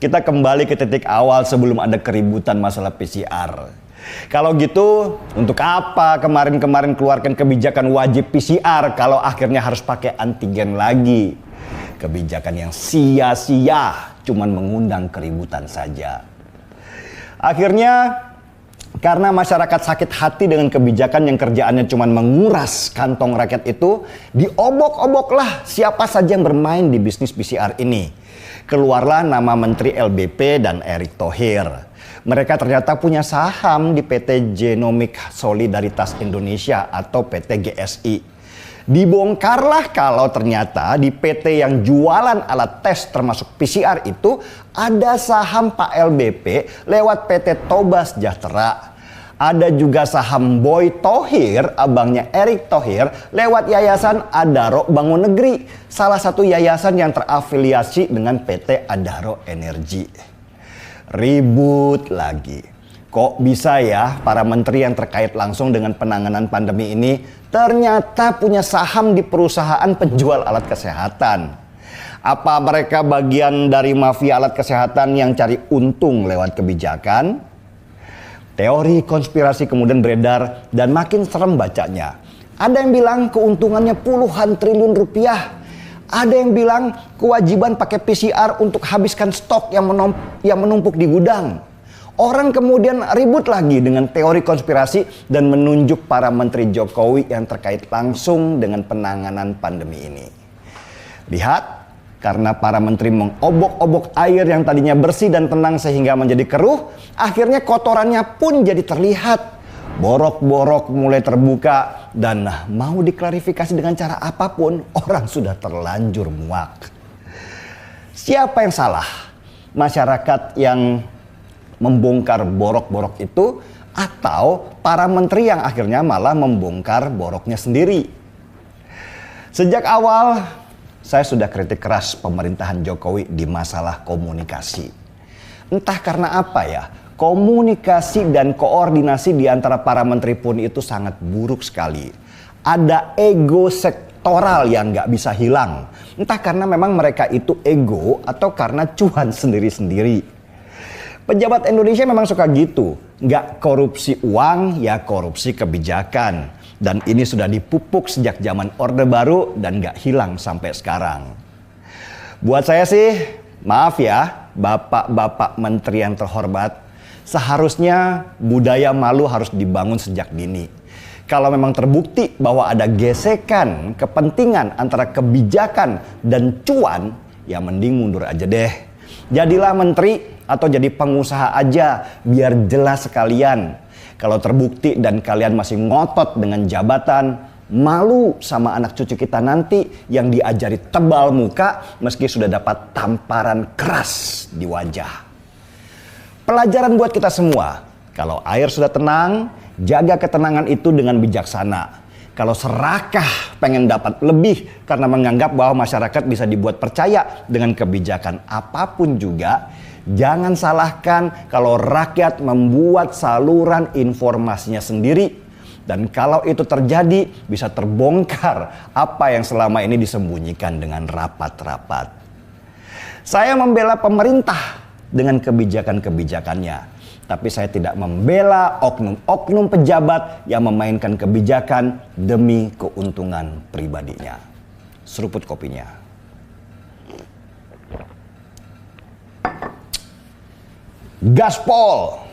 kita kembali ke titik awal sebelum ada keributan masalah PCR. Kalau gitu, untuk apa kemarin-kemarin keluarkan kebijakan wajib PCR kalau akhirnya harus pakai antigen lagi? Kebijakan yang sia-sia, cuman mengundang keributan saja. Akhirnya, karena masyarakat sakit hati dengan kebijakan yang kerjaannya cuman menguras kantong rakyat itu, diobok-oboklah siapa saja yang bermain di bisnis PCR ini. Keluarlah nama Menteri LBP dan Erick Thohir. Mereka ternyata punya saham di PT Genomic Solidaritas Indonesia atau PT GSI. Dibongkarlah kalau ternyata di PT yang jualan alat tes termasuk PCR itu ada saham Pak LBP lewat PT Toba Sejahtera. Ada juga saham Boy Thohir, abangnya Erick Thohir, lewat Yayasan Adaro Bangun Negeri, salah satu yayasan yang terafiliasi dengan PT Adaro Energi. Ribut lagi. Kok bisa ya para menteri yang terkait langsung dengan penanganan pandemi ini ternyata punya saham di perusahaan penjual alat kesehatan? Apa mereka bagian dari mafia alat kesehatan yang cari untung lewat kebijakan? Teori konspirasi kemudian beredar dan makin serem bacanya. Ada yang bilang keuntungannya puluhan triliun rupiah. Ada yang bilang kewajiban pakai PCR untuk habiskan stok yang menumpuk di gudang. Orang kemudian ribut lagi dengan teori konspirasi dan menunjuk para menteri Jokowi yang terkait langsung dengan penanganan pandemi ini. Lihat, karena para menteri mengobok-obok air yang tadinya bersih dan tenang sehingga menjadi keruh, akhirnya kotorannya pun jadi terlihat. Borok-borok mulai terbuka dan mau diklarifikasi dengan cara apapun, orang sudah terlanjur muak. Siapa yang salah? Masyarakat yang membongkar borok-borok itu atau para menteri yang akhirnya malah membongkar boroknya sendiri? Sejak awal saya sudah kritik keras pemerintahan Jokowi di masalah komunikasi. Entah karena apa ya, komunikasi dan koordinasi di antara para menteri pun itu sangat buruk sekali. Ada ego sektoral yang nggak bisa hilang. Entah karena memang mereka itu ego atau karena cuan sendiri-sendiri. Pejabat Indonesia memang suka gitu. Nggak korupsi uang, ya korupsi kebijakan. Dan ini sudah dipupuk sejak zaman Orde Baru dan nggak hilang sampai sekarang. Buat saya sih, maaf ya, bapak-bapak menteri yang terhormat, seharusnya budaya malu harus dibangun sejak dini. Kalau memang terbukti bahwa ada gesekan kepentingan antara kebijakan dan cuan, ya mending mundur aja deh. Jadilah menteri atau jadi pengusaha aja biar jelas sekalian. Kalau terbukti dan kalian masih ngotot dengan jabatan, malu sama anak cucu kita nanti yang diajari tebal muka meski sudah dapat tamparan keras di wajah. Pelajaran buat kita semua, kalau air sudah tenang, jaga ketenangan itu dengan bijaksana. Kalau serakah pengen dapat lebih karena menganggap bahwa masyarakat bisa dibuat percaya dengan kebijakan apapun juga, jangan salahkan kalau rakyat membuat saluran informasinya sendiri. Dan kalau itu terjadi, bisa terbongkar apa yang selama ini disembunyikan dengan rapat-rapat. Saya membela pemerintah dengan kebijakan-kebijakannya. Tapi saya tidak membela oknum-oknum pejabat yang memainkan kebijakan demi keuntungan pribadinya. Seruput kopinya. Gaspol!